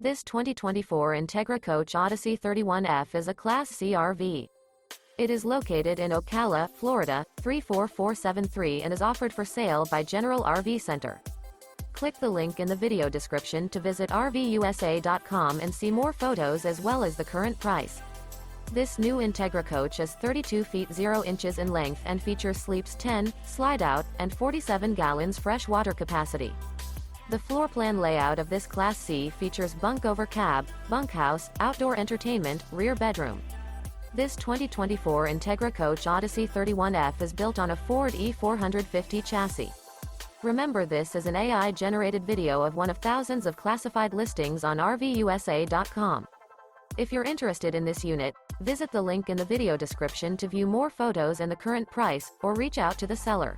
This 2024 Entegra Coach Odyssey 31F is a Class C RV. It is located in Ocala, Florida, 34473 and is offered for sale by General RV Center. Click the link in the video description to visit RVUSA.com and see more photos as well as the current price. This new Entegra Coach is 32 feet 0 inches in length and features sleeps 10, Slideout, and 47 gallons fresh water capacity. The floor plan layout of this Class C features Bunk Over Cab, Bunkhouse, outdoor entertainment, rear bedroom. This 2024 Entegra Coach Odyssey 31F is built on a Ford E450 chassis. Remember, this is an AI-generated video of one of thousands of classified listings on RVUSA.com. If you're interested in this unit, visit the link in the video description to view more photos and the current price, or reach out to the seller.